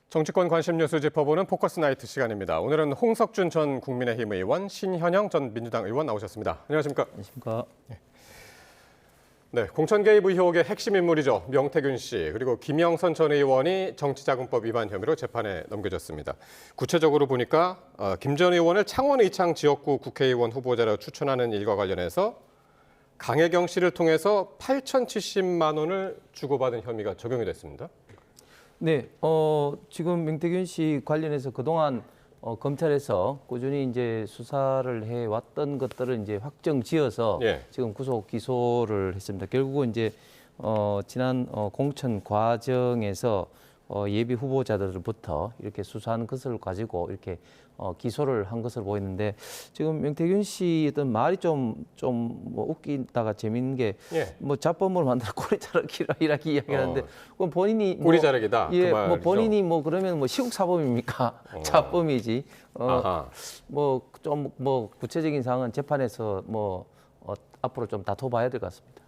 정치권 관심 뉴스 짚어보는 포커스 나이트 시간입니다. 오늘은 홍석준 전 국민의힘 의원, 신현영 전 민주당 의원 나오셨습니다. 안녕하십니까? 안녕하십니까? 네, 공천 개입 의혹의 핵심 인물이죠. 명태균 씨 그리고 김영선 전 의원이 정치자금법 위반 혐의로 재판에 넘겨졌습니다. 구체적으로 보니까 김 전 의원을 창원 의창 지역구 국회의원 후보자로 추천하는 일과 관련해서 강혜경 씨를 통해서 8,070만 원을 주고받은 혐의가 적용이 됐습니다. 네, 지금 명태균 씨 관련해서 그동안 검찰에서 꾸준히 이제 수사를 해왔던 것들을 이제 확정지어서 지금 구속 기소를 했습니다. 결국은 이제 지난 공천 과정에서 예비 후보자들부터 이렇게 수사한 것을 가지고 이렇게 기소를 한 것으로 보이는데 지금 명태균 씨 어떤 말이 좀 뭐 웃기다가 재밌는 게 뭐 잡범으로 만들어 꼬리 자르기라 이렇게 이야기하는데 그건 본인이 뭐, 꼬리 자르기다. 예, 그 말이죠. 뭐 본인이 뭐 그러면 뭐 시국 사범입니까? 잡범이지. 뭐 좀 뭐 구체적인 사항은 재판에서 뭐 앞으로 좀 다퉈봐야 될 것 같습니다.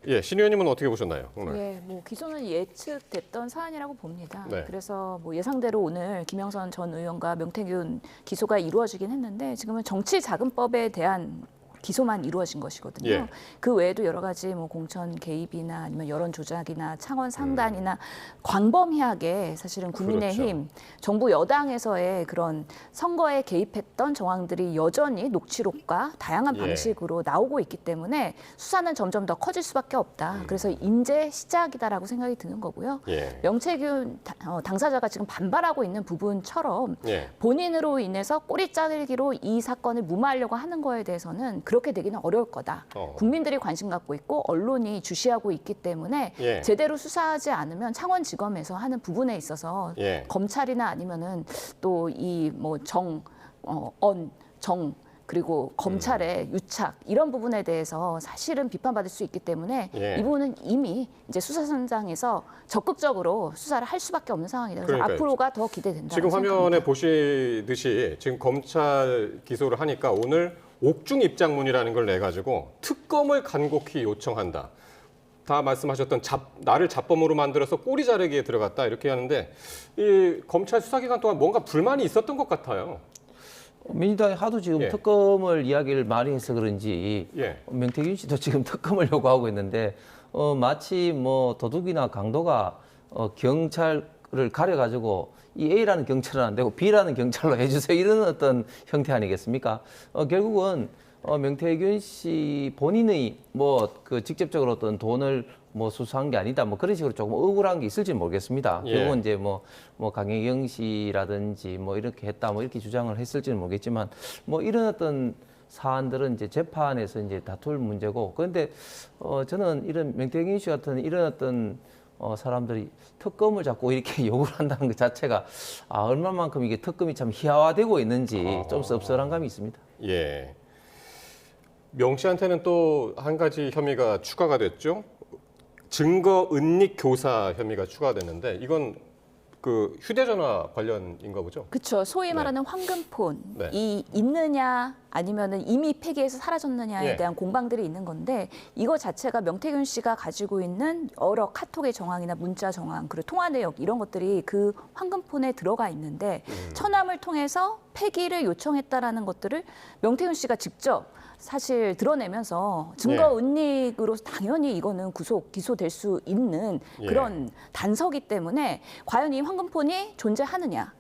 예, 신 의원님은 어떻게 보셨나요? 오늘? 예, 뭐 기소는 예측됐던 사안이라고 봅니다. 네. 그래서 뭐 예상대로 오늘 김영선 전 의원과 명태균 기소가 이루어지긴 했는데 지금은 정치자금법에 대한 기소만 이루어진 것이거든요. 그 외에도 여러 가지 뭐 공천 개입이나 아니면 여론 조작이나 창원 상단이나 광범위하게 사실은 국민의힘 정부 여당에서의 그런 선거에 개입했던 정황들이 여전히 녹취록과 다양한 방식으로 나오고 있기 때문에 수사는 점점 더 커질 수밖에 없다. 그래서 이제 시작이다라고 생각이 드는 거고요. 명태균 당사자가 지금 반발하고 있는 부분처럼 본인으로 인해서 꼬리 자르기로 이 사건을 무마하려고 하는 거에 대해서는 그렇게 되기는 어려울 거다. 국민들이 관심 갖고 있고 언론이 주시하고 있기 때문에 제대로 수사하지 않으면 창원지검에서 하는 부분에 있어서 검찰이나 아니면은 또 이 뭐 그리고 검찰의 유착 이런 부분에 대해서 사실은 비판받을 수 있기 때문에 이 부분은 이미 이제 수사선장에서 적극적으로 수사를 할 수밖에 없는 상황이다. 그래서 앞으로가 더 기대된다. 지금 화면에 보시듯이 지금 검찰 기소를 하니까 오늘 옥중 입장문이라는 걸 내가지고 특검을 간곡히 요청한다. 다 말씀하셨던 나를 잡범으로 만들어서 꼬리 자르기에 들어갔다 이렇게 하는데 이 검찰 수사기간 동안 뭔가 불만이 있었던 것 같아요. 민주당이 하도 지금 특검을 이야기를 많이 해서 그런지 명태균 씨도 지금 특검을 요구하고 있는데 마치 뭐 도둑이나 강도가 경찰을 가려가지고 이 A라는 경찰은 안 되고 B라는 경찰로 해주세요 이런 어떤 형태 아니겠습니까? 결국은 명태균 씨 본인의 뭐 그 직접적으로 어떤 돈을 뭐 수수한 게 아니다 뭐 그런 식으로 조금 억울한 게 있을지 모르겠습니다. 결국은 이제 뭐 강혜경 씨라든지 뭐 이렇게 했다 뭐 이렇게 주장을 했을지는 모르겠지만 뭐 이런 어떤 사안들은 이제 재판에서 이제 다툴 문제고 그런데 저는 이런 명태균 씨 같은 이런 어떤 사람들이 특검을 자꾸 이렇게 요구를 한다는 것 자체가 얼마만큼 이게 특검이 참 희화화되고 있는지 좀 씁쓸한 감이 있습니다. 명 씨한테는 또 한 가지 혐의가 추가가 됐죠. 증거 은닉 교사 혐의가 추가됐는데 이건 그 휴대전화 관련인가 보죠? 그렇죠. 소위 말하는 황금폰이 있느냐 아니면은 이미 폐기해서 사라졌느냐에 대한 공방들이 있는 건데 이거 자체가 명태균 씨가 가지고 있는 여러 카톡의 정황이나 문자 정황 그리고 통화 내역 이런 것들이 그 황금폰에 들어가 있는데 처남을 통해서 폐기를 요청했다라는 것들을 명태균 씨가 직접 사실 드러내면서 증거 은닉으로 당연히 이거는 기소될 수 있는 그런 단서기 때문에 과연 이 황금폰이 존재하느냐.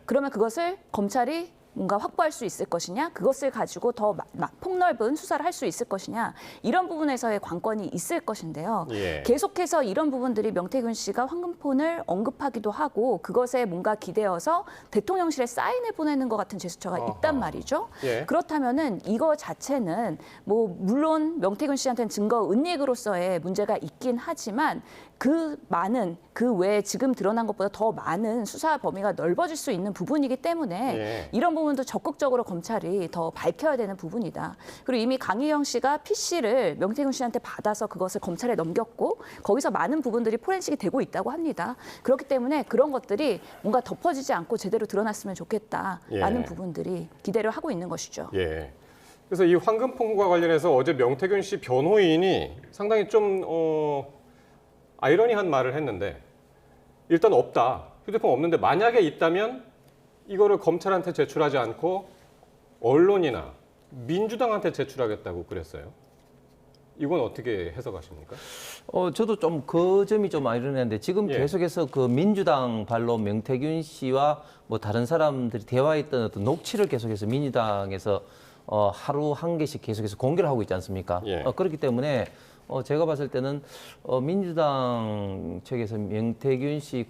그러면 그것을 검찰이 뭔가 확보할 수 있을 것이냐, 그것을 가지고 더 폭넓은 수사를 할 수 있을 것이냐, 이런 부분에서의 관건이 있을 것인데요. 계속해서 이런 부분들이 명태균 씨가 황금폰을 언급하기도 하고 그것에 뭔가 기대어서 대통령실에 사인을 보내는 것 같은 제스처가 있단 말이죠. 그렇다면은 이거 자체는 뭐 물론 명태균 씨한테는 증거 은닉으로서의 문제가 있긴 하지만 그 외에 지금 드러난 것보다 더 많은 수사 범위가 넓어질 수 있는 부분이기 때문에 이런 부분도 적극적으로 검찰이 더 밝혀야 되는 부분이다. 그리고 이미 강희영 씨가 PC를 명태균 씨한테 받아서 그것을 검찰에 넘겼고 거기서 많은 부분들이 포렌식이 되고 있다고 합니다. 그렇기 때문에 그런 것들이 뭔가 덮어지지 않고 제대로 드러났으면 좋겠다라는 부분들이 기대를 하고 있는 것이죠. 그래서 이 황금폰과 관련해서 어제 명태균 씨 변호인이 상당히 좀 아이러니한 말을 했는데 일단 없다. 휴대폰 없는데 만약에 있다면 이거를 검찰한테 제출하지 않고 언론이나 민주당한테 제출하겠다고 그랬어요. 이건 어떻게 해석하십니까? 저도 좀 그 점이 좀 아이러니한데 지금 예. 계속해서 그 민주당 발로 명태균 씨와 뭐 다른 사람들이 대화했던 어떤 녹취를 계속해서 민주당에서 하루 한 개씩 계속해서 공개를 하고 있지 않습니까? 예. 그렇기 때문에 제가 봤을 때는 민주당 측에서 명태균 씨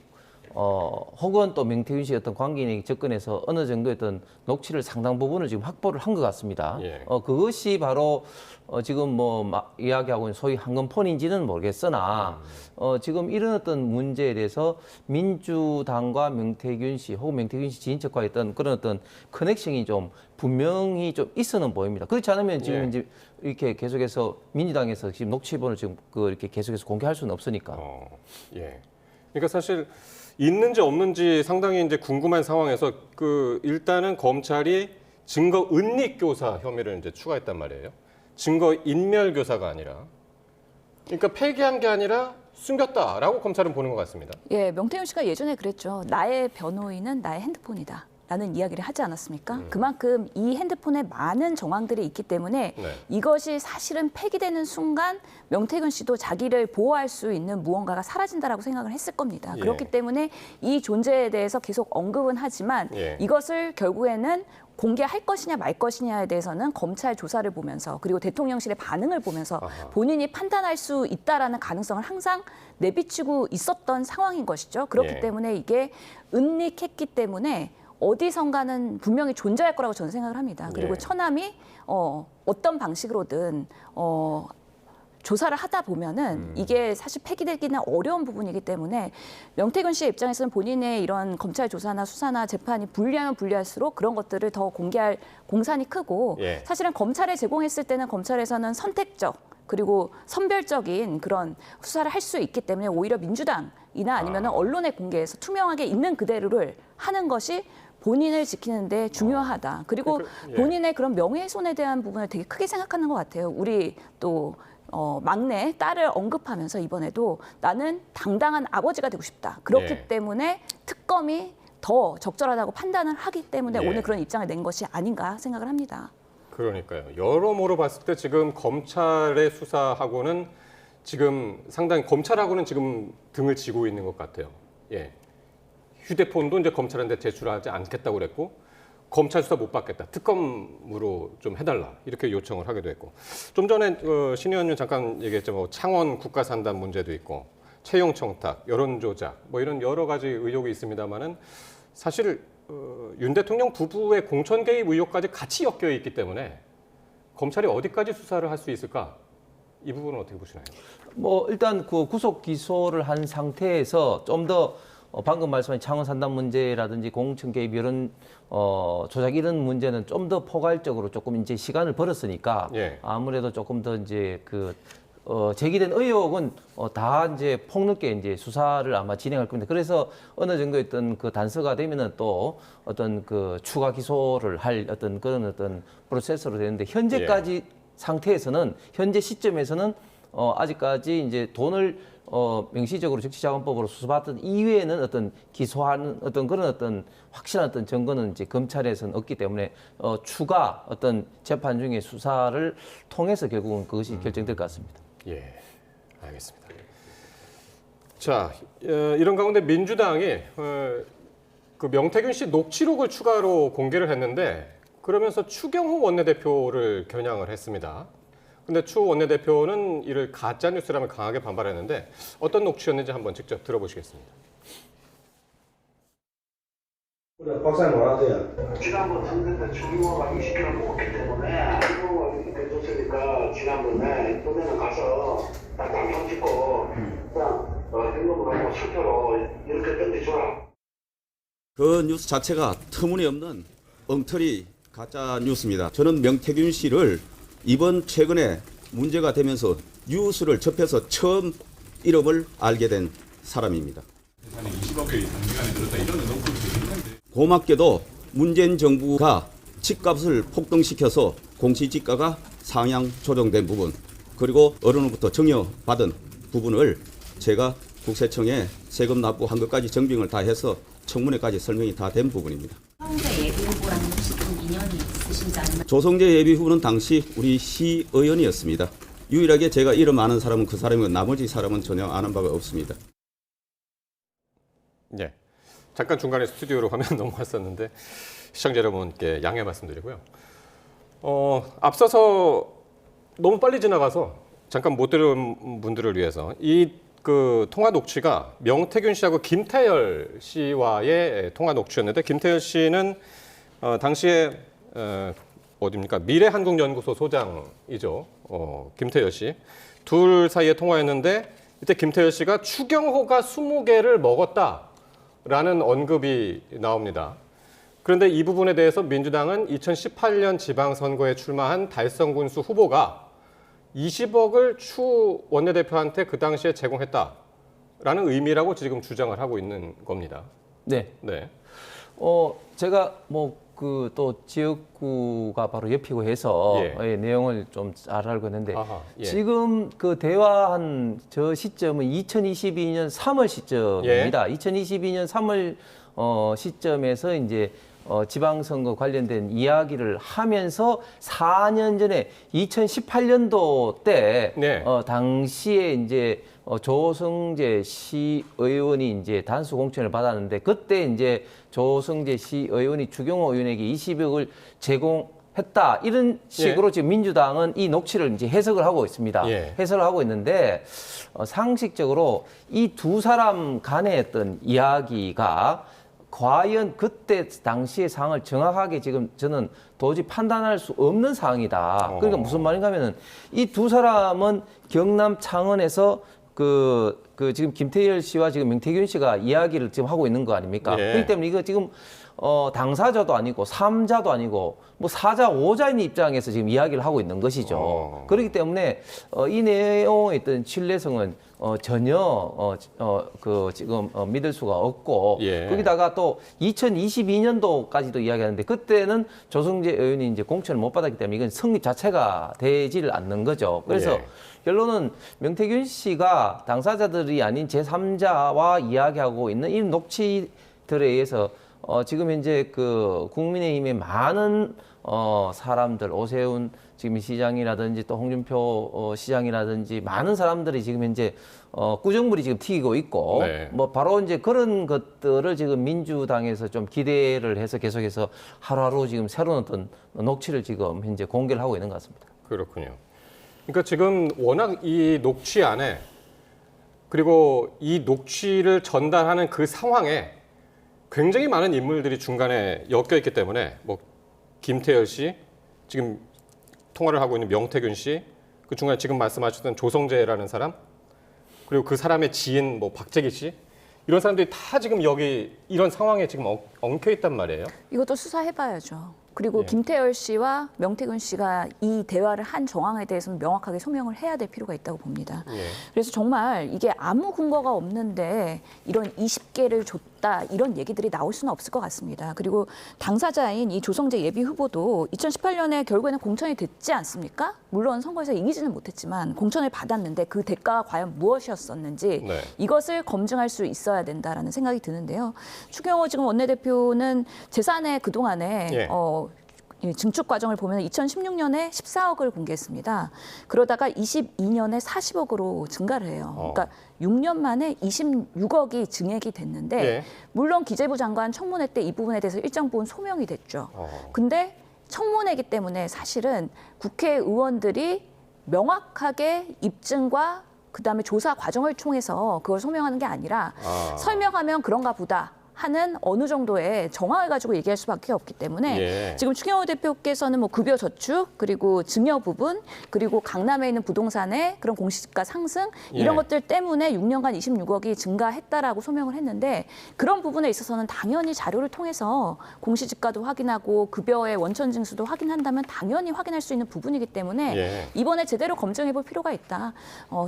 혹은 또 명태균 씨의 어떤 관계인에게 접근해서 어느 정도의 어떤 녹취를 상당 부분을 지금 확보를 한 것 같습니다. 예. 그것이 바로 지금 뭐 이야기하고 있는 소위 황금폰인지는 모르겠으나 지금 이런 어떤 문제에 대해서 민주당과 명태균 씨 혹은 명태균 씨 지인척과 있던 그런 어떤 커넥션이 좀 분명히 좀 있어는 보입니다. 그렇지 않으면 지금 예. 이제 이렇게 계속해서 민주당에서 지금 녹취본을 지금 이렇게 계속해서 공개할 수는 없으니까. 예. 그러니까 사실 있는지 없는지 상당히 이제 궁금한 상황에서 일단은 검찰이 증거 은닉 교사 혐의를 이제 추가했단 말이에요. 증거 인멸 교사가 아니라, 그러니까 폐기한 게 아니라 숨겼다라고 검찰은 보는 것 같습니다. 예, 명태균 씨가 예전에 그랬죠. 나의 변호인은 나의 핸드폰이다. 라는 이야기를 하지 않았습니까? 그만큼 이 핸드폰에 많은 정황들이 있기 때문에 네. 이것이 사실은 폐기되는 순간 명태균 씨도 자기를 보호할 수 있는 무언가가 사라진다라고 생각을 했을 겁니다. 예. 그렇기 때문에 이 존재에 대해서 계속 언급은 하지만 예. 이것을 결국에는 공개할 것이냐 말 것이냐에 대해서는 검찰 조사를 보면서 그리고 대통령실의 반응을 보면서 아하. 본인이 판단할 수 있다라는 가능성을 항상 내비치고 있었던 상황인 것이죠. 그렇기 예. 때문에 이게 은닉했기 때문에 어디선가는 분명히 존재할 거라고 저는 생각을 합니다. 그리고 예. 처남이 어떤 방식으로든 조사를 하다 보면은 이게 사실 폐기되기는 어려운 부분이기 때문에 명태균 씨의 입장에서는 본인의 이런 검찰 조사나 수사나 재판이 불리하면 불리할수록 그런 것들을 더 공개할 공산이 크고 예. 사실은 검찰에 제공했을 때는 검찰에서는 선택적 그리고 선별적인 그런 수사를 할 수 있기 때문에 오히려 민주당이나 아니면 언론에 공개해서 투명하게 있는 그대로를 하는 것이 본인을 지키는데 중요하다. 그리고 예. 본인의 그런 명예훼손에 대한 부분을 되게 크게 생각하는 것 같아요. 우리 또 막내 딸을 언급하면서 이번에도 나는 당당한 아버지가 되고 싶다. 그렇기 예. 때문에 특검이 더 적절하다고 판단을 하기 때문에 예. 오늘 그런 입장을 낸 것이 아닌가 생각을 합니다. 그러니까요. 여러모로 봤을 때 지금 검찰의 수사하고는 지금 상당히 검찰하고는 지금 등을 지고 있는 것 같아요. 예. 휴대폰도 이제 검찰한테 제출하지 않겠다고 그랬고 검찰 수사 못 받겠다. 특검으로 좀 해달라. 이렇게 요청을 하기도 했고. 좀 전에 신 의원님 잠깐 얘기했지만 뭐 창원 국가산단 문제도 있고 채용 청탁, 여론 조작 뭐 이런 여러 가지 의혹이 있습니다만은 사실 윤 대통령 부부의 공천 개입 의혹까지 같이 엮여 있기 때문에 검찰이 어디까지 수사를 할 수 있을까? 이 부분은 어떻게 보시나요? 뭐 일단 그 구속 기소를 한 상태에서 좀 더 방금 말씀하신 창원 산단 문제라든지 공천 개입 이런 조작 이런 문제는 좀 더 포괄적으로 조금 이제 시간을 벌었으니까 예. 아무래도 조금 더 이제 제기된 의혹은 다 이제 폭넓게 이제 수사를 아마 진행할 겁니다. 그래서 어느 정도 어떤 그 단서가 되면은 또 어떤 그 추가 기소를 할 어떤 그런 어떤 프로세스로 되는데 현재까지 상태에서는 현재 시점에서는 아직까지 이제 돈을 명시적으로 적시자금법으로 수사받던 이외에는 어떤 기소하는 어떤 그런 어떤 확실한 어떤 증거는 이제 검찰에서는 없기 때문에 추가 어떤 재판 중에 수사를 통해서 결국은 그것이 결정될 것 같습니다. 예, 알겠습니다. 자, 이런 가운데 민주당이 그 명태균 씨 녹취록을 추가로 공개를 했는데 그러면서 추경호 원내대표를 겨냥을 했습니다. 근데 추 원내대표는 이를 가짜 뉴스라며 강하게 반발했는데 어떤 녹취였는지 한번 직접 들어보시겠습니다. 그래, 박사님 뭐라 하세요? 지난번 선거 때 추경호가 20kg 먹었기 때문에 추경호가 이렇게 줬으니까 지난번에 이번에는 가서 딱 단평 찍고 그냥 현금으로 하고 수표로 이렇게 던져줘라. 그 뉴스 자체가 터무니없는 엉터리 가짜 뉴스입니다. 저는 명태균 씨를 이번 최근에 문제가 되면서 뉴스를 접해서 처음 이름을 알게 된 사람입니다. 고맙게도 문재인 정부가 집값을 폭등시켜서 공시지가가 상향 조정된 부분 그리고 어느 누구부터 증여받은 부분을 제가 국세청에 세금 납부한 것까지 정빙을 다 해서 청문회까지 설명이 다 된 부분입니다. 조성재 예비 후보랑 혹시 좀 인연이 있으신지 아니면 조성재 예비 후보는 당시 우리 시의원이었습니다. 유일하게 제가 이름 아는 사람은 그 사람이고 나머지 사람은 전혀 아는 바가 없습니다. 네. 잠깐 중간에 스튜디오로 화면 넘어왔었는데 시청자 여러분께 양해 말씀드리고요. 앞서서 너무 빨리 지나가서 잠깐 못 들은 분들을 위해서 이 그 통화 녹취가 명태균 씨하고 김태열 씨와의 통화 녹취였는데 김태열 씨는 당시에 어디입니까? 미래한국연구소 소장이죠. 김태열 씨. 둘 사이에 통화했는데 이때 김태열 씨가 추경호가 20개를 먹었다라는 언급이 나옵니다. 그런데 이 부분에 대해서 민주당은 2018년 지방선거에 출마한 달성군수 후보가 20억을 추 원내대표한테 그 당시에 제공했다라는 의미라고 지금 주장을 하고 있는 겁니다. 네. 네. 제가 뭐 그 또 지역구가 바로 옆이고 해서 예. 내용을 좀 잘 알고 있는데 아하, 예. 지금 그 대화한 저 시점은 2022년 3월 시점입니다. 2022년 3월 시점에서 이제 지방선거 관련된 이야기를 하면서 4년 전에 2018년도 때 네. 당시에 이제 조성재 시의원이 이제 단수 공천을 받았는데 그때 이제 조성재 시의원이 추경호 의원에게 20억을 제공했다 이런 식으로 지금 민주당은 이 녹취를 이제 해석을 하고 있습니다. 예. 해석을 하고 있는데 상식적으로 이 두 사람 간의 어떤 이야기가 과연 그때 당시의 상황을 정확하게 지금 저는 도저히 판단할 수 없는 상황이다. 그러니까 무슨 말인가 하면은 이 두 사람은 경남 창원에서 그 지금 김태열 씨와 지금 명태균 씨가 이야기를 지금 하고 있는 거 아닙니까? 예. 그렇기 때문에 이거 지금 당사자도 아니고 3자도 아니고 뭐 4자, 5자인 입장에서 지금 이야기를 하고 있는 것이죠. 그렇기 때문에 이 내용에 있던 신뢰성은 전혀 지금 믿을 수가 없고 예. 거기다가 또 2022년도까지도 이야기하는데 그때는 조성재 의원이 이제 공천을 못 받았기 때문에 이건 성립 자체가 되지를 않는 거죠. 그래서 예. 결론은 명태균 씨가 당사자들이 아닌 제3자와 이야기하고 있는 이 녹취들에 의해서 지금 현재 그 국민의힘의 많은 사람들, 오세훈 지금 시장이라든지 또 홍준표 시장이라든지 많은 사람들이 지금 현재 꾸정물이 지금 튀기고 있고 네. 뭐 바로 이제 그런 것들을 지금 민주당에서 좀 기대를 해서 계속해서 하루하루 지금 새로운 어떤 녹취를 지금 현재 공개를 하고 있는 것 같습니다. 그렇군요. 그러니까 지금 워낙 이 녹취 안에 그리고 이 녹취를 전달하는 그 상황에 굉장히 많은 인물들이 중간에 엮여 있기 때문에 뭐 김태열 씨, 지금 통화를 하고 있는 명태균 씨, 그 중간에 지금 말씀하셨던 조성재라는 사람, 그리고 그 사람의 지인 뭐 박재기 씨, 이런 사람들이 다 지금 여기 이런 상황에 지금 엉켜 있단 말이에요. 이것도 수사해봐야죠. 그리고 예. 김태열 씨와 명태균 씨가 이 대화를 한 정황에 대해서는 명확하게 소명을 해야 될 필요가 있다고 봅니다. 예. 그래서 정말 이게 아무 근거가 없는데 이런 20개를 줬다 이런 얘기들이 나올 수는 없을 것 같습니다. 그리고 당사자인 이 조성재 예비 후보도 2018년에 결국에는 공천이 됐지 않습니까? 물론 선거에서 이기지는 못했지만 공천을 받았는데 그 대가가 과연 무엇이었었는지 네. 이것을 검증할 수 있어야 된다라는 생각이 드는데요. 추경호 지금 원내대표는 재산에 그동안에 예. 이 증축 과정을 보면 2016년에 14억을 공개했습니다. 그러다가 22년에 40억으로 증가를 해요. 그러니까 6년 만에 26억이 증액이 됐는데 예. 물론 기재부 장관 청문회 때 이 부분에 대해서 일정 부분 소명이 됐죠. 근데 청문회이기 때문에 사실은 국회의원들이 명확하게 입증과 그다음에 조사 과정을 통해서 그걸 소명하는 게 아니라 설명하면 그런가 보다 하는 어느 정도의 정황을 가지고 얘기할 수밖에 없기 때문에 예. 지금 추경호 대표께서는 뭐 급여 저축 그리고 증여 부분 그리고 강남에 있는 부동산의 그런 공시지가 상승 이런 예. 것들 때문에 6년간 26억이 증가했다라고 소명을 했는데 그런 부분에 있어서는 당연히 자료를 통해서 공시지가도 확인하고 급여의 원천 징수도 확인한다면 당연히 확인할 수 있는 부분이기 때문에 예. 이번에 제대로 검증해 볼 필요가 있다.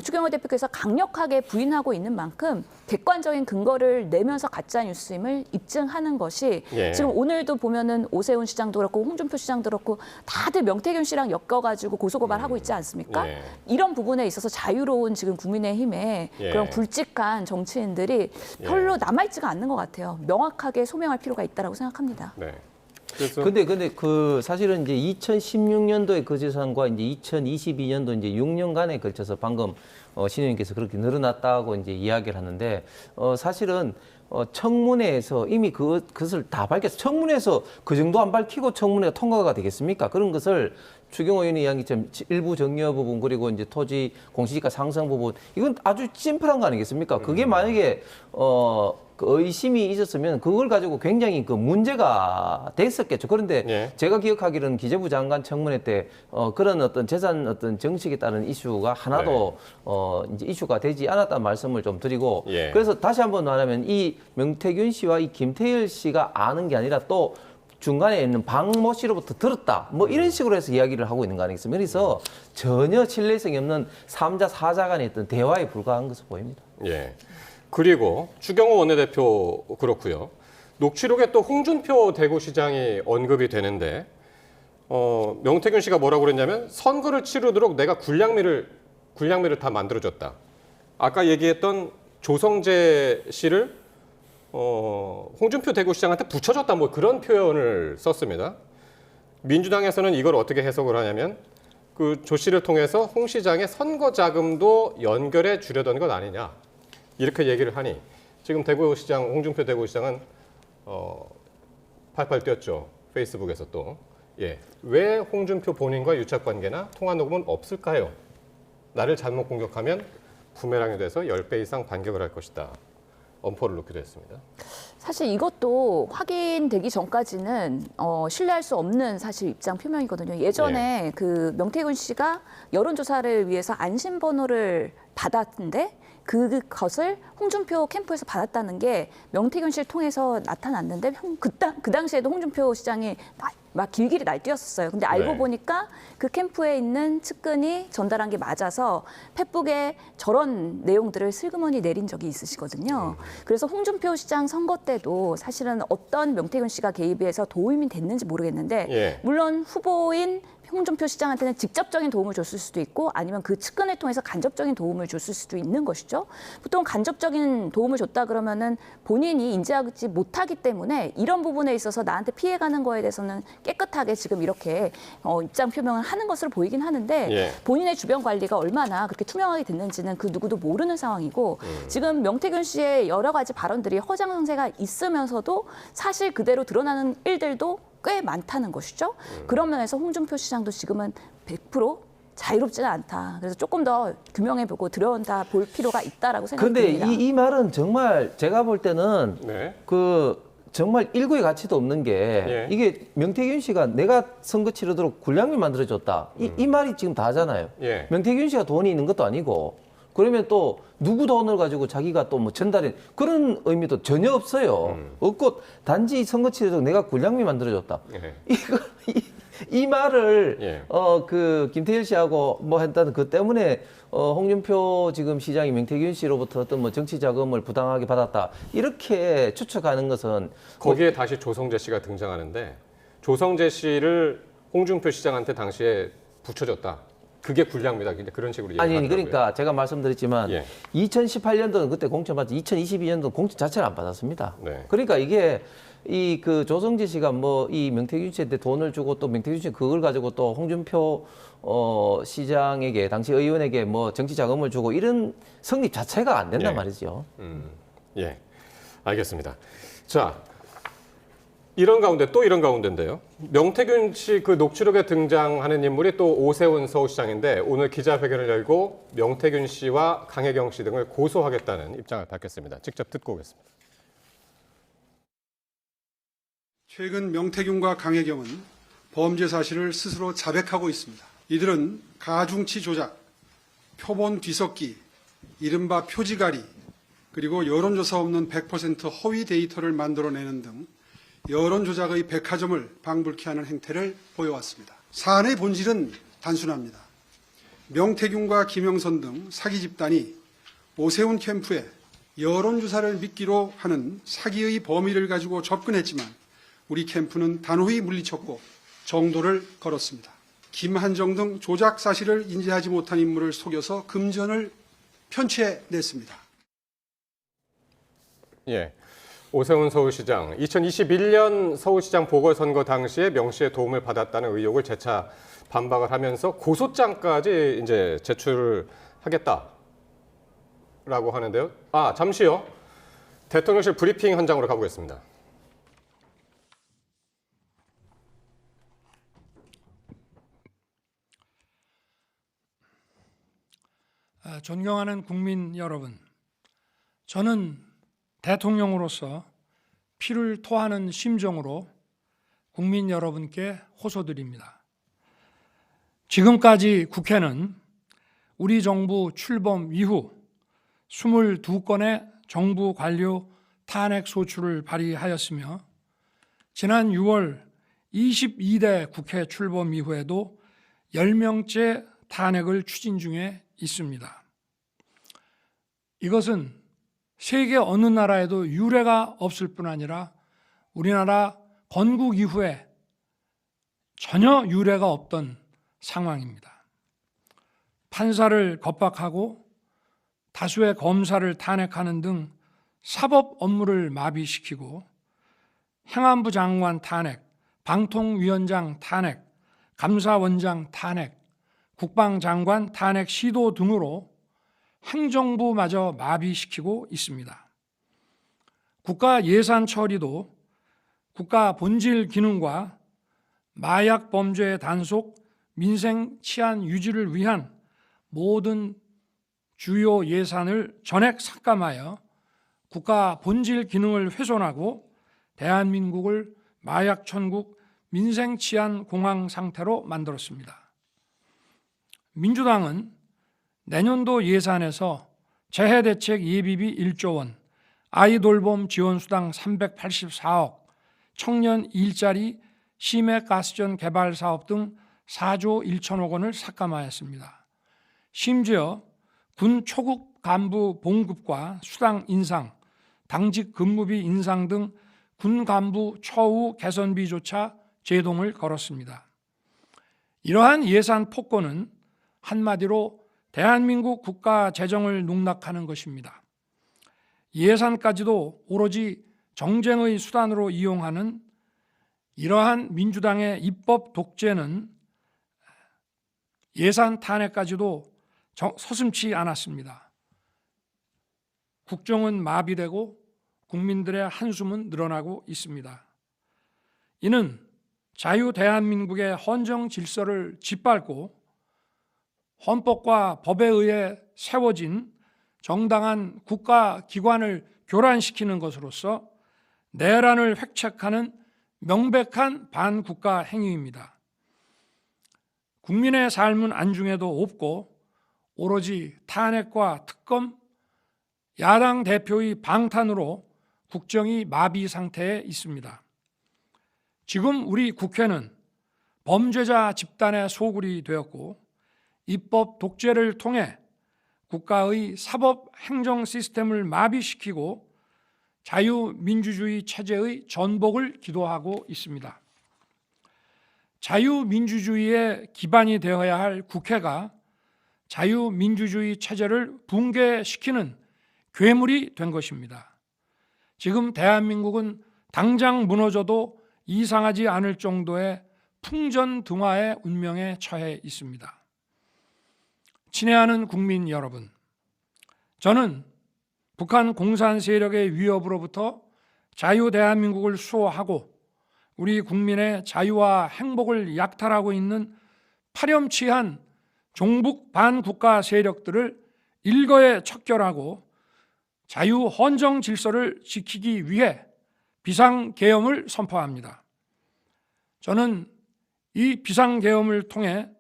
추경호 대표께서 강력하게 부인하고 있는 만큼 객관적인 근거를 내면서 가짜 뉴스인 사람임을 입증하는 것이 예. 지금 오늘도 보면은 오세훈 시장도 그렇고 홍준표 시장도 그렇고 다들 명태균 씨랑 엮어가지고 고소고발하고 있지 않습니까? 예. 이런 부분에 있어서 자유로운 지금 국민의힘의 예. 그런 굵직한 정치인들이 별로 남아있지가 않는 것 같아요. 명확하게 소명할 필요가 있다라고 생각합니다. 네. 그래서 근데 그 사실은 이제 2016년도의 그 재산과 이제 2022년도 이제 6년간에 걸쳐서 방금 신 의원께서 그렇게 늘어났다고 이제 이야기를 하는데 사실은 청문회에서 이미 그것을 다 밝혔어. 청문회에서 그 정도 안 밝히고 청문회가 통과가 되겠습니까? 그런 것을 추경호 의원이 이야기처럼 일부 정여 부분 그리고 이제 토지 공시지가 상승 부분 이건 아주 심플한 거 아니겠습니까? 그게 만약에 그 의심이 있었으면 그걸 가지고 굉장히 그 문제가 됐었겠죠. 그런데 예. 제가 기억하기로는 기재부 장관 청문회 때 그런 어떤 재산 어떤 정책에 따른 이슈가 하나도 이제 이슈가 되지 않았다는 말씀을 좀 드리고 예. 그래서 다시 한번 말하면 이 명태균 씨와 이 김태열 씨가 아는 게 아니라 또 중간에 있는 박모 씨로부터 들었다. 뭐 이런 식으로 해서 이야기를 하고 있는 거 아니겠습니까? 그래서 전혀 신뢰성이 없는 3자, 4자 간의 어떤 대화에 불과한 것으로 보입니다. 예. 그리고 추경호 원내대표 그렇고요. 녹취록에 또 홍준표 대구시장이 언급이 되는데 명태균 씨가 뭐라고 그랬냐면 선거를 치르도록 내가 군량미를 다 만들어줬다. 아까 얘기했던 조성재 씨를 홍준표 대구시장한테 붙여줬다 뭐 그런 표현을 썼습니다. 민주당에서는 이걸 어떻게 해석을 하냐면 그 조 씨를 통해서 홍 시장의 선거 자금도 연결해 주려던 것 아니냐. 이렇게 얘기를 하니 지금 대구시장 홍준표 대구시장은 팔팔 뛰었죠. 페이스북에서 또. 예. 왜 홍준표 본인과 유착 관계나 통화 녹음은 없을까요? 나를 잘못 공격하면 부메랑이 돼서 10배 이상 반격을 할 것이다. 엄포를 놓기도 했습니다. 사실 이것도 확인되기 전까지는 신뢰할 수 없는 사실 입장 표명이거든요. 예전에 그 명태균 씨가 여론조사를 위해서 안심번호를 받았는데 그것을 홍준표 캠프에서 받았다는 게 명태균 씨를 통해서 나타났는데 그 당시에도 홍준표 시장이 막 길길이 날뛰었었어요. 근데 알고 네. 보니까 그 캠프에 있는 측근이 전달한 게 맞아서 페북에 저런 내용들을 슬그머니 내린 적이 있으시거든요. 그래서 홍준표 시장 선거 때도 사실은 어떤 명태균 씨가 개입해서 도움이 됐는지 모르겠는데 예. 물론 후보인 홍준표 시장한테는 직접적인 도움을 줬을 수도 있고 아니면 그 측근을 통해서 간접적인 도움을 줬을 수도 있는 것이죠. 보통 간접적인 도움을 줬다 그러면은 본인이 인지하지 못하기 때문에 이런 부분에 있어서 나한테 피해가는 거에 대해서는 깨끗하게 지금 이렇게 입장 표명을 하는 것으로 보이긴 하는데 예. 본인의 주변 관리가 얼마나 그렇게 투명하게 됐는지는 그 누구도 모르는 상황이고 지금 명태균 씨의 여러 가지 발언들이 허장성세가 있으면서도 사실 그대로 드러나는 일들도 꽤 많다는 것이죠. 그런 면에서 홍준표 시장도 지금은 100% 자유롭지는 않다. 그래서 조금 더 규명해보고 들여다볼 필요가 있다라고 생각합니다. 근데 이 말은 정말 제가 볼 때는 네. 그 정말 일구의 가치도 없는 게 예. 이게 명태균 씨가 내가 선거 치르도록 군량미 만들어줬다. 이 말이 지금 다잖아요. 예. 명태균 씨가 돈이 있는 것도 아니고 그러면 또 누구 돈을 가지고 자기가 또 뭐 전달해 그런 의미도 전혀 없어요. 없고 단지 선거 치르도록 내가 군량미 만들어줬다. 예. 이 말을 예. 그 김태일 씨하고 뭐 했다는 그 때문에 홍준표 지금 시장이 명태균 씨로부터 어떤 뭐 정치 자금을 부당하게 받았다 이렇게 추측하는 것은 거기에 다시 조성재 씨가 등장하는데 조성재 씨를 홍준표 시장한테 당시에 붙여줬다. 그게 불량입니다. 그런 식으로 아니 얘기하더라고요. 그러니까 제가 말씀드렸지만 예. 2018년도는 그때 공천 받지 2022년도는 공천 자체를 안 받았습니다. 네. 그러니까 이게 이 그 조성재 씨가 뭐 이 명태균 씨한테 돈을 주고 또 명태균 씨 그걸 가지고 또 홍준표 시장에게 당시 의원에게 뭐 정치 자금을 주고 이런 성립 자체가 안 된단 예. 말이죠. 예, 알겠습니다. 자, 이런 가운데인데요. 명태균 씨 그 녹취록에 등장하는 인물이 또 오세훈 서울시장인데 오늘 기자회견을 열고 명태균 씨와 강혜경 씨 등을 고소하겠다는 입장을 밝혔습니다. 직접 듣고 오겠습니다. 최근 명태균과 강혜경은 범죄 사실을 스스로 자백하고 있습니다. 이들은 가중치 조작, 표본 뒤섞기, 이른바 표지가리, 그리고 여론조사 없는 100% 허위 데이터를 만들어내는 등 여론조작의 백화점을 방불케 하는 행태를 보여왔습니다. 사안의 본질은 단순합니다. 명태균과 김영선 등 사기 집단이 오세훈 캠프에 여론조사를 믿기로 하는 사기의 범위를 가지고 접근했지만 우리 캠프는 단호히 물리쳤고 정도를 걸었습니다. 김한정 등 조작 사실을 인지하지 못한 인물을 속여서 금전을 편취해냈습니다. 예. 오세훈 서울시장, 2021년 서울시장 보궐선거 당시에 명 씨의 도움을 받았다는 의혹을 재차 반박을 하면서 고소장까지 이제 제출하겠다라고 하는데요. 잠시요. 대통령실 브리핑 현장으로 가보겠습니다. 존경하는 국민 여러분, 저는 대통령으로서 피를 토하는 심정으로 국민 여러분께 호소드립니다. 지금까지 국회는 우리 정부 출범 이후 22건의 정부 관료 탄핵 소추를 발의하였으며 지난 6월 22대 국회 출범 이후에도 10명째 탄핵을 추진 중에 있습니다. 이것은 세계 어느 나라에도 유례가 없을 뿐 아니라 우리나라 건국 이후에 전혀 유례가 없던 상황입니다. 판사를 겁박하고 다수의 검사를 탄핵하는 등 사법 업무를 마비시키고 행안부 장관 탄핵, 방통위원장 탄핵, 감사원장 탄핵, 국방장관 탄핵 시도 등으로 행정부마저 마비시키고 있습니다. 국가 예산 처리도 국가 본질 기능과 마약 범죄 단속, 민생 치안 유지를 위한 모든 주요 예산을 전액 삭감하여 국가 본질 기능을 훼손하고 대한민국을 마약 천국, 민생 치안 공황 상태로 만들었습니다. 민주당은 내년도 예산에서 재해대책 예비비 1조 원, 아이돌봄 지원수당 384억, 청년 일자리, 심해가스전 개발 사업 등 4조 1천억 원을 삭감하였습니다. 심지어 군 초급 간부 봉급과 수당 인상, 당직 근무비 인상 등 군 간부 처우 개선비조차 제동을 걸었습니다. 이러한 예산 폭거는 한마디로 대한민국 국가 재정을 농락하는 것입니다. 예산까지도 오로지 정쟁의 수단으로 이용하는 이러한 민주당의 입법 독재는 예산 탄핵까지도 서슴지 않았습니다. 국정은 마비되고 국민들의 한숨은 늘어나고 있습니다. 이는 자유 대한민국의 헌정 질서를 짓밟고 헌법과 법에 의해 세워진 정당한 국가기관을 교란시키는 것으로서 내란을 획책하는 명백한 반국가 행위입니다. 국민의 삶은 안중에도 없고 오로지 탄핵과 특검, 야당 대표의 방탄으로 국정이 마비 상태에 있습니다. 지금 우리 국회는 범죄자 집단의 소굴이 되었고 입법 독재를 통해 국가의 사법 행정 시스템을 마비시키고 자유민주주의 체제의 전복을 기도하고 있습니다. 자유민주주의의 기반이 되어야 할 국회가 자유민주주의 체제를 붕괴시키는 괴물이 된 것입니다. 지금 대한민국은 당장 무너져도 이상하지 않을 정도의 풍전등화의 운명에 처해 있습니다. 친애하는 국민 여러분, 저는 북한 공산 세력의 위협으로부터 자유 대한민국을 수호하고 우리 국민의 자유와 행복을 약탈하고 있는 파렴치한 종북 반국가 세력들을 일거에 척결하고 자유 헌정 질서를 지키기 위해 비상계엄을 선포합니다. 저는 이 비상계엄을 통해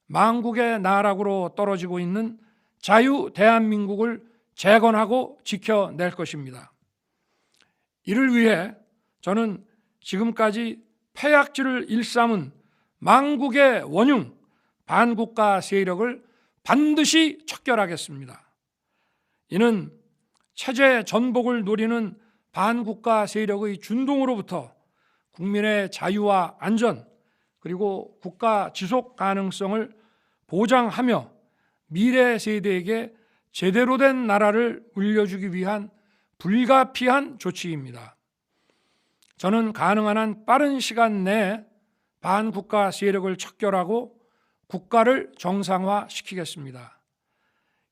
망국의 나락으로 떨어지고 있는 자유 대한민국을 재건하고 지켜낼 것입니다. 이를 위해 저는 지금까지 폐악질을 일삼은 망국의 원흉, 반국가 세력을 반드시 척결하겠습니다. 이는 체제 전복을 노리는 반국가 세력의 준동으로부터 국민의 자유와 안전 그리고 국가 지속 가능성을 보장하며 미래 세대에게 제대로 된 나라를 물려주기 위한 불가피한 조치입니다. 저는 가능한 한 빠른 시간 내에 반국가 세력을 척결하고 국가를 정상화시키겠습니다.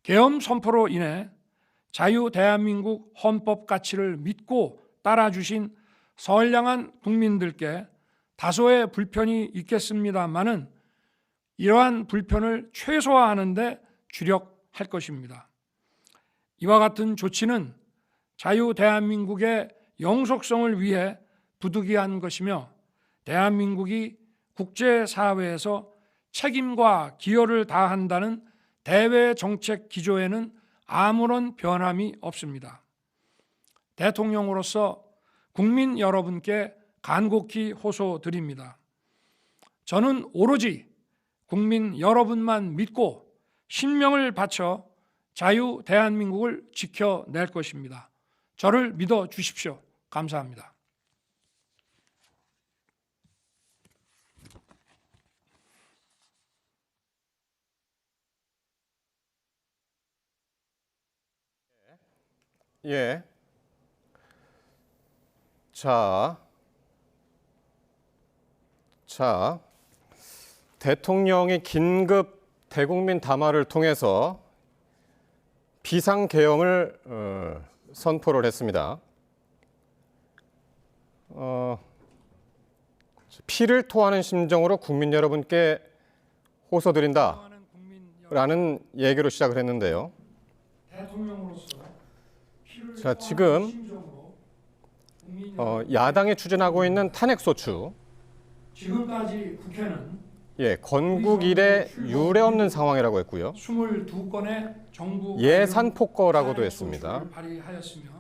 계엄 선포로 인해 자유 대한민국 헌법 가치를 믿고 따라주신 선량한 국민들께 다소의 불편이 있겠습니다마는 이러한 불편을 최소화하는 데 주력할 것입니다. 이와 같은 조치는 자유 대한민국의 영속성을 위해 부득이한 것이며 대한민국이 국제사회에서 책임과 기여를 다한다는 대외 정책 기조에는 아무런 변함이 없습니다. 대통령으로서 국민 여러분께 간곡히 호소드립니다. 저는 오로지 국민 여러분만 믿고 신명을 바쳐 자유 대한민국을 지켜낼 것입니다. 저를 믿어 주십시오. 감사합니다. 예. 자, 대통령이 긴급 대국민 담화를 통해서 비상계엄을 선포를 했습니다. 피를 토하는 심정으로 국민 여러분께 호소드린다라는 얘기로 시작을 했는데요. 자, 지금 야당이 추진하고 있는 탄핵소추, 지금까지 국회는 건국 이래 유례 없는 상황이라고 했고요. 22건의 정부 예산 폭거라고도 했습니다. 발의하였으며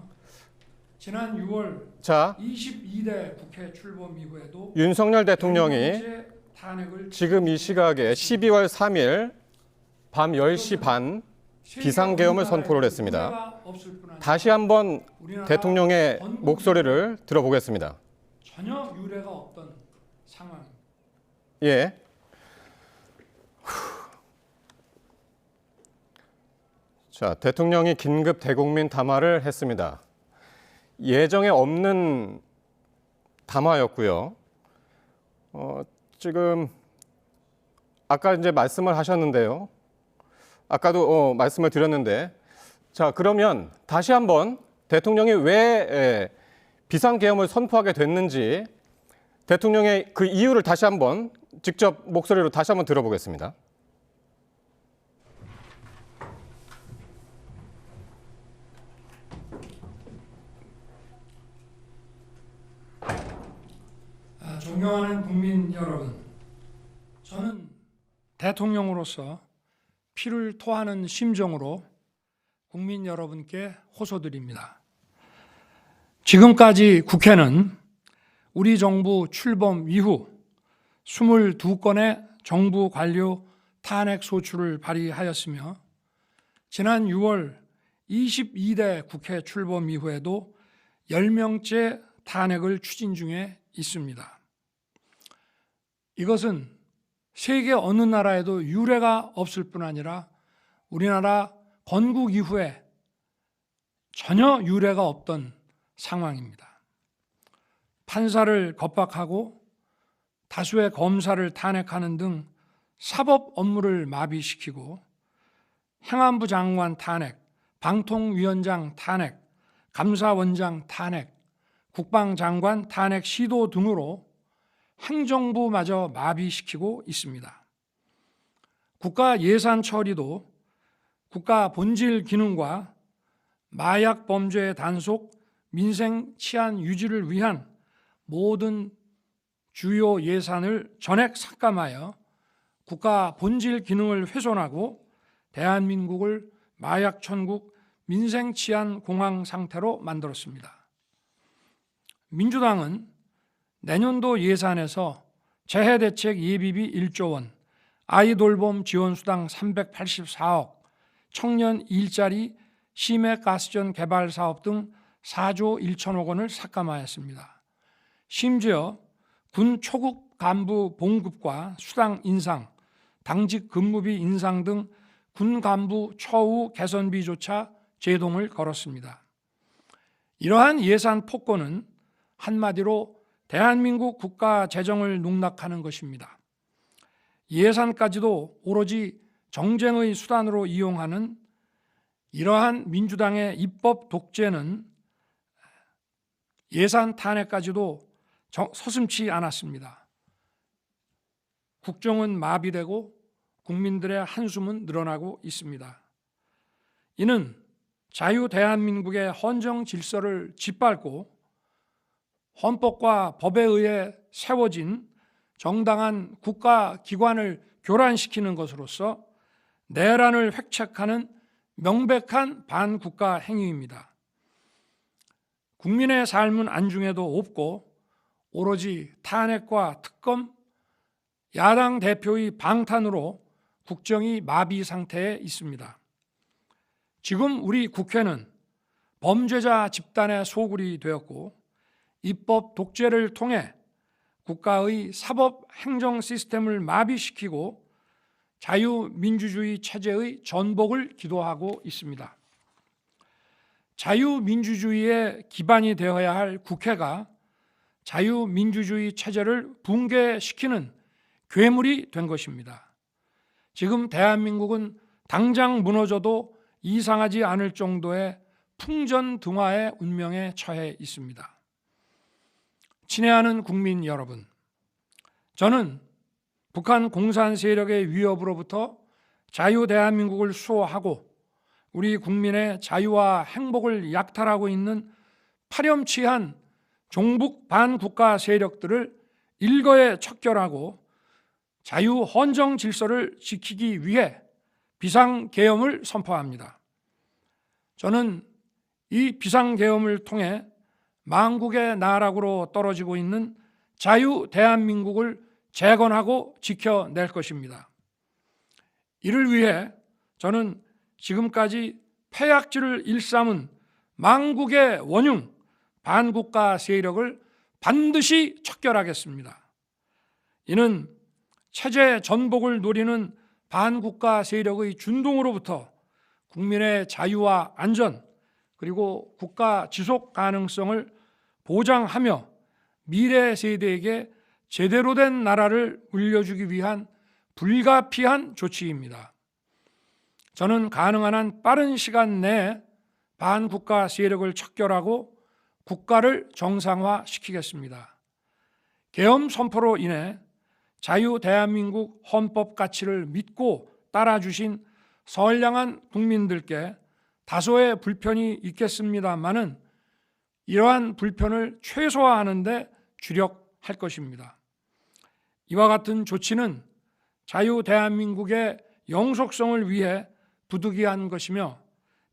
지난 6월 자, 22대 국회 출범 이후에도 윤석열 대통령이 지금 이 시각에 12월 3일 밤 10시 반 비상계엄을 선포를 했습니다. 다시 한번 대통령의 목소리를 들어보겠습니다. 전혀 유례가 없던 상황입니다. 예. 자, 대통령이 긴급 대국민 담화를 했습니다. 예정에 없는 담화였고요. 지금 아까 이제 말씀을 하셨는데요. 아까도 말씀을 드렸는데, 자, 그러면 다시 한번 대통령이 왜 비상계엄을 선포하게 됐는지 대통령의 그 이유를 다시 한번 직접 목소리로 다시 한번 들어보겠습니다. 존경하는 국민 여러분, 저는 대통령으로서 피를 토하는 심정으로 국민 여러분께 호소드립니다. 지금까지 국회는 우리 정부 출범 이후 22건의 정부 관료 탄핵 소추를 발의하였으며 지난 6월 22대 국회 출범 이후에도 10명째 탄핵을 추진 중에 있습니다. 이것은 세계 어느 나라에도 유례가 없을 뿐 아니라 우리나라 건국 이후에 전혀 유례가 없던 상황입니다. 판사를 겁박하고 다수의 검사를 탄핵하는 등 사법 업무를 마비시키고 행안부 장관 탄핵, 방통위원장 탄핵, 감사원장 탄핵, 국방장관 탄핵 시도 등으로 행정부마저 마비시키고 있습니다. 국가 예산 처리도 국가 본질 기능과 마약 범죄 단속, 민생 치안 유지를 위한 모든 주요 예산을 전액 삭감하여 국가 본질 기능을 훼손하고 대한민국을 마약 천국, 민생 치안 공황 상태로 만들었습니다. 민주당은 내년도 예산에서 재해대책 예비비 1조 원, 아이돌봄 지원수당 384억, 청년 일자리 심해가스전 개발 사업 등 4조 1천억 원을 삭감하였습니다. 심지어 군 초급 간부 봉급과 수당 인상, 당직 근무비 인상 등 군 간부 처우 개선비조차 제동을 걸었습니다. 이러한 예산 폭거는 한마디로 대한민국 국가 재정을 농락하는 것입니다. 예산까지도 오로지 정쟁의 수단으로 이용하는 이러한 민주당의 입법 독재는 예산 탄핵까지도 서슴지 않았습니다. 국정은 마비되고 국민들의 한숨은 늘어나고 있습니다. 이는 자유 대한민국의 헌정 질서를 짓밟고 헌법과 법에 의해 세워진 정당한 국가기관을 교란시키는 것으로서 내란을 획책하는 명백한 반국가 행위입니다. 국민의 삶은 안중에도 없고 오로지 탄핵과 특검, 야당 대표의 방탄으로 국정이 마비 상태에 있습니다. 지금 우리 국회는 범죄자 집단의 소굴이 되었고 입법 독재를 통해 국가의 사법 행정 시스템을 마비시키고 자유민주주의 체제의 전복을 기도하고 있습니다. 자유민주주의의 기반이 되어야 할 국회가 자유민주주의 체제를 붕괴시키는 괴물이 된 것입니다. 지금 대한민국은 당장 무너져도 이상하지 않을 정도의 풍전등화의 운명에 처해 있습니다. 친애하는 국민 여러분, 저는 북한 공산 세력의 위협으로부터 자유 대한민국을 수호하고 우리 국민의 자유와 행복을 약탈하고 있는 파렴치한 종북 반국가 세력들을 일거에 척결하고 자유 헌정 질서를 지키기 위해 비상계엄을 선포합니다. 저는 이 비상계엄을 통해 망국의 나락으로 떨어지고 있는 자유 대한민국을 재건하고 지켜낼 것입니다. 이를 위해 저는 지금까지 패약질을 일삼은 망국의 원흉, 반국가 세력을 반드시 척결하겠습니다. 이는 체제 전복을 노리는 반국가 세력의 준동으로부터 국민의 자유와 안전 그리고 국가 지속 가능성을 보장하며 미래 세대에게 제대로 된 나라를 물려주기 위한 불가피한 조치입니다. 저는 가능한 한 빠른 시간 내에 반국가 세력을 척결하고 국가를 정상화시키겠습니다. 계엄 선포로 인해 자유 대한민국 헌법 가치를 믿고 따라주신 선량한 국민들께 다소의 불편이 있겠습니다마는 이러한 불편을 최소화하는 데 주력할 것입니다. 이와 같은 조치는 자유 대한민국의 영속성을 위해 부득이한 것이며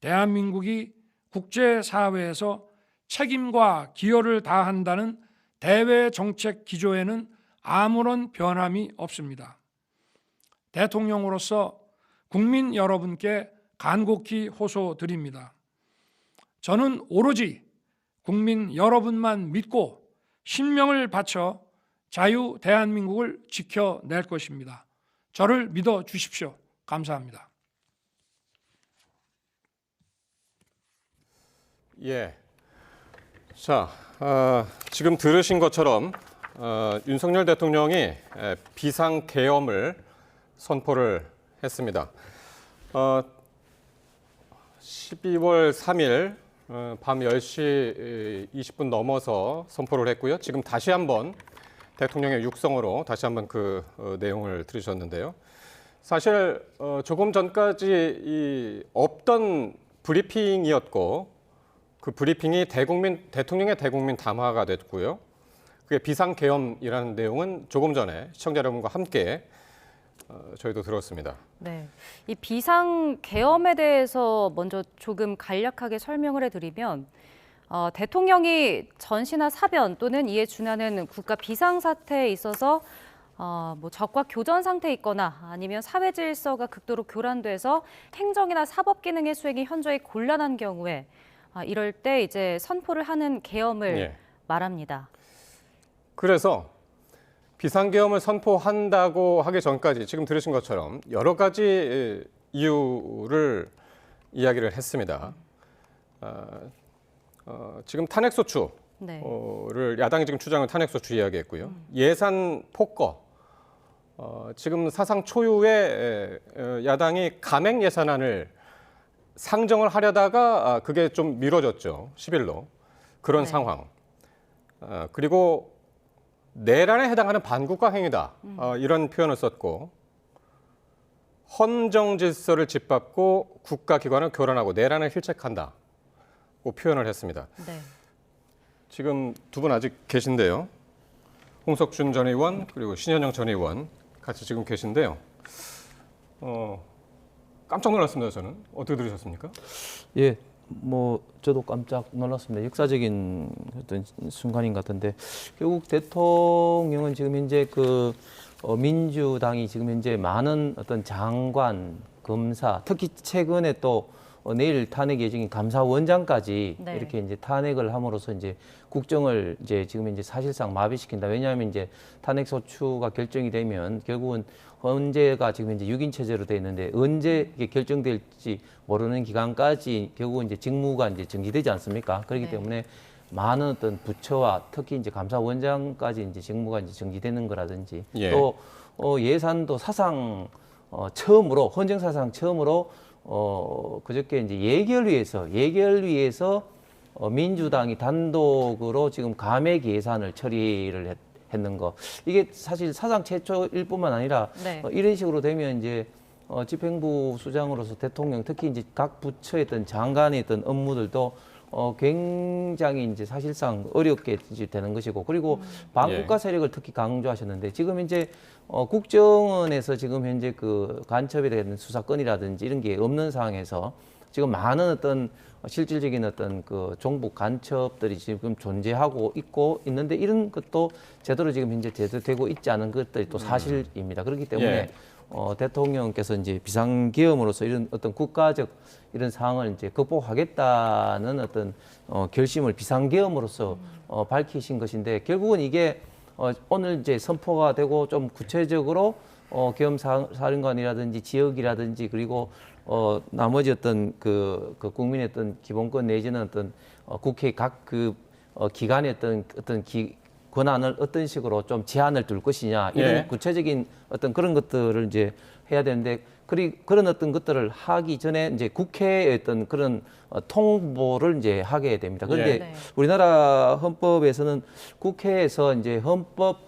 대한민국이 국제사회에서 책임과 기여를 다한다는 대외 정책 기조에는 아무런 변함이 없습니다. 대통령으로서 국민 여러분께 간곡히 호소드립니다. 저는 오로지 국민 여러분만 믿고 신명을 바쳐 자유 대한민국을 지켜낼 것입니다. 저를 믿어 주십시오. 감사합니다. 예. 자, 지금 들으신 것처럼 윤석열 대통령이 비상계엄을 선포를 했습니다. 12월 3일 밤 10시 20분 넘어서 선포를 했고요. 지금 다시 한번 대통령의 육성으로 다시 한번 그 내용을 들으셨는데요. 사실 조금 전까지 없던 브리핑이었고 그 브리핑이 대통령의 대국민 담화가 됐고요. 그게 비상계엄이라는 내용은 조금 전에 시청자 여러분과 함께 저희도 들었습니다. 네, 이 비상계엄에 대해서 먼저 조금 간략하게 설명을 해드리면 대통령이 전시나 사변 또는 이에 준하는 국가 비상사태에 있어서 뭐 적과 교전 상태에 있거나 아니면 사회 질서가 극도로 교란돼서 행정이나 사법 기능의 수행이 현저히 곤란한 경우에 이럴 때 이제 선포를 하는 계엄을 말합니다. 그래서 비상계엄을 선포한다고 하기 전까지 지금 들으신 것처럼 여러 가지 이유를 이야기를 했습니다. 지금 탄핵소추를 야당이 지금 주장한 탄핵소추 이야기했고요. 예산 폭거, 지금 사상 초유의 야당이 감액 예산안을 상정을 하려다가 그게 좀 미뤄졌죠. 10일로. 그런 상황. 그리고 내란에 해당하는 반국가 행위다. 이런 표현을 썼고 헌정 질서를 짓밟고 국가기관을 교란하고 내란을 힐책한다고 표현을 했습니다. 네. 지금 두 분 아직 계신데요. 홍석준 전 의원 그리고 신현영 전 의원 같이 지금 계신데요. 깜짝 놀랐습니다. 저는. 어떻게 들으셨습니까? 예, 뭐 저도 깜짝 놀랐습니다. 역사적인 어떤 순간인 것 같은데 결국 대통령은 지금 현재 민주당이 지금 현재 많은 어떤 장관, 검사, 특히 최근에 또 내일 탄핵 예정인 감사원장까지 이렇게 이제 탄핵을 함으로써 이제 국정을 이제 지금 이제 사실상 마비시킨다. 왜냐하면 이제 탄핵 소추가 결정이 되면 결국은 헌재가 지금 이제 6인 체제로 돼 있는데 언제 이게 결정될지 모르는 기간까지 결국은 이제 직무가 이제 정지되지 않습니까? 그렇기 때문에 많은 어떤 부처와 특히 이제 감사원장까지 이제 직무가 이제 정지되는 거라든지 또 예산도 사상 처음으로 헌정 사상 처음으로 그저께 이제 예결위에서 민주당이 단독으로 지금 감액 예산을 처리를 했는 거 이게 사실 사상 최초일 뿐만 아니라 이런 식으로 되면 이제 집행부 수장으로서 대통령 특히 이제 각 부처의 어떤 장관의 어떤 업무들도 굉장히 이제 사실상 어렵게 이제 되는 것이고 그리고 반국가 세력을 특히 강조하셨는데 지금 이제 국정원에서 지금 현재 그 간첩에 대한 수사건이라든지 이런 게 없는 상황에서 지금 많은 어떤 실질적인 어떤 그 종북 간첩들이 지금 존재하고 있는데 이런 것도 제대로 지금 현재 제대되고 있지 않은 것들이 또 사실입니다. 그렇기 때문에 대통령께서 이제 비상계엄으로서 이런 어떤 국가적 이런 상황을 이제 극복하겠다는 어떤 결심을 비상계엄으로서 밝히신 것인데 결국은 이게 오늘 이제 선포가 되고 좀 구체적으로 계엄사령관이라든지 지역이라든지 그리고 나머지 어떤 그 국민의 어떤 기본권 내지는 어떤 국회 각 기관의 어떤 권한을 어떤 식으로 좀 제한을 둘 것이냐 이런 구체적인 어떤 그런 것들을 이제 해야 되는데 그런 어떤 것들을 하기 전에 이제 국회의 어떤 그런 통보를 이제 하게 됩니다. 그런데 우리나라 헌법에서는 국회에서 이제 헌법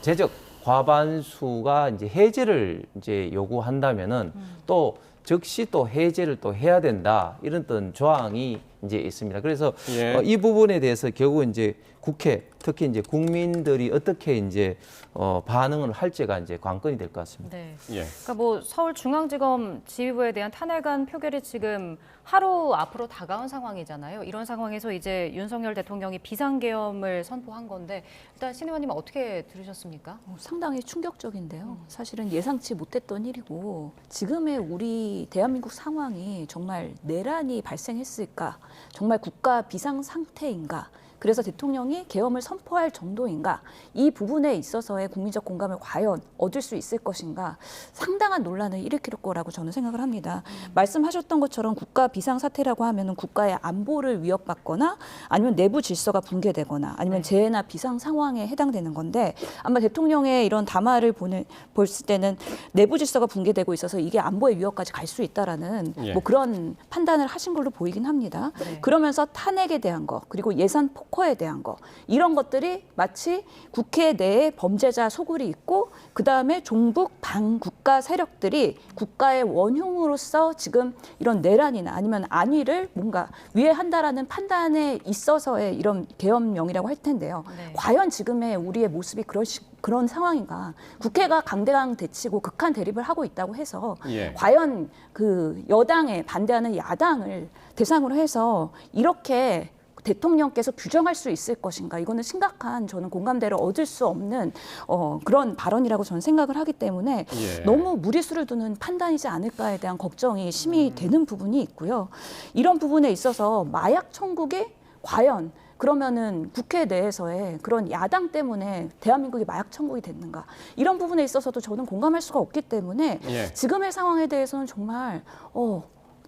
제적 과반수가 이제 해제를 이제 요구한다면은 또 즉시 또 해제를 또 해야 된다 이런 어떤 조항이 이제 있습니다. 그래서 이 부분에 대해서 결국 이제 국회 특히 이제 국민들이 어떻게 이제 반응을 할지가 이제 관건이 될 것 같습니다. 네. 그러니까 뭐 서울중앙지검 지휘부에 대한 탄핵안 표결이 지금 하루 앞으로 다가온 상황이잖아요. 이런 상황에서 이제 윤석열 대통령이 비상계엄을 선포한 건데 일단 신 의원님은 어떻게 들으셨습니까? 상당히 충격적인데요. 사실은 예상치 못했던 일이고 지금의 우리 대한민국 상황이 정말 내란이 발생했을까? 정말 국가 비상 상태인가? 그래서 대통령이 계엄을 선포할 정도인가? 이 부분에 있어서의 국민적 공감을 과연 얻을 수 있을 것인가? 상당한 논란을 일으킬 거라고 저는 생각을 합니다. 말씀하셨던 것처럼 국가 비상사태라고 하면은 국가의 안보를 위협받거나 아니면 내부 질서가 붕괴되거나 아니면 재해나 비상 상황에 해당되는 건데 아마 대통령의 이런 담화를 봤을 때는 내부 질서가 붕괴되고 있어서 이게 안보의 위협까지 갈 수 있다라는 뭐 그런 판단을 하신 걸로 보이긴 합니다. 그러면서 탄핵에 대한 거 그리고 예산 폭거에 대한 거 이런 것들이 마치 국회 내에 범죄자 소굴이 있고 그다음에 종북 반국가 세력들이 국가의 원흉으로서 지금 이런 내란이나 아니면 안위를 뭔가 위해한다라는 판단에 있어서의 이런 계엄령이라고 할 텐데요. 과연 지금의 우리의 모습이 그런 상황인가? 국회가 강대강 대치고 극한 대립을 하고 있다고 해서 과연 그 여당에 반대하는 야당을 대상으로 해서 이렇게 대통령께서 규정할 수 있을 것인가? 이거는 심각한 저는 공감대를 얻을 수 없는 그런 발언이라고 저는 생각을 하기 때문에 예. 너무 무리수를 두는 판단이지 않을까에 대한 걱정이 심히 되는 부분이 있고요. 이런 부분에 있어서 마약 청구기 과연 그러면은 국회 내에서의 그런 야당 때문에 대한민국이 마약 천국이 됐는가? 이런 부분에 있어서도 저는 공감할 수가 없기 때문에 예. 지금의 상황에 대해서는 정말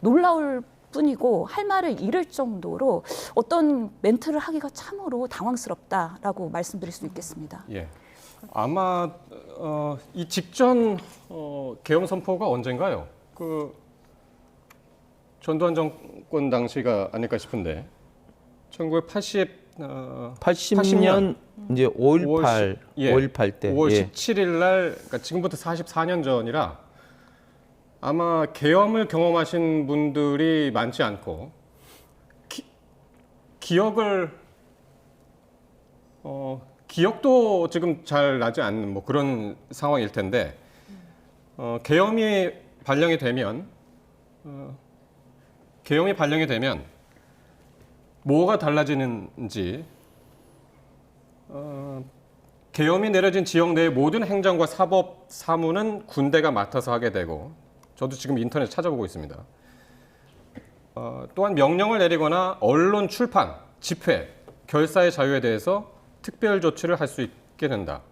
놀라울 뿐이고 할 말을 잃을 정도로 어떤 멘트를 하기가 참으로 당황스럽다라고 말씀드릴 수 있겠습니다. 예. 아마 이 직전 계엄 선포가 언젠가요? 그 전두환 정권 당시가 아닐까 싶은데 80년 이제 5.18 때 5월 17일 날 그러니까 지금부터 44년 전이라 아마 계엄을 경험하신 분들이 많지 않고 기억도 지금 잘 나지 않는 뭐 그런 상황일 텐데 계엄이 발령이 되면 뭐가 달라지는지 계엄이 내려진 지역 내의 모든 행정과 사법 사무는 군대가 맡아서 하게 되고 저도 지금 인터넷 찾아보고 있습니다. 또한 명령을 내리거나 언론 출판, 집회, 결사의 자유에 대해서 특별 조치를 할 수 있게 된다.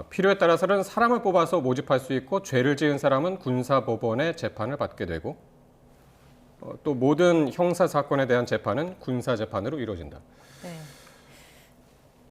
필요에 따라서는 사람을 뽑아서 모집할 수 있고 죄를 지은 사람은 군사법원의 재판을 받게 되고 또 모든 형사 사건에 대한 재판은 군사 재판으로 이루어진다. 네.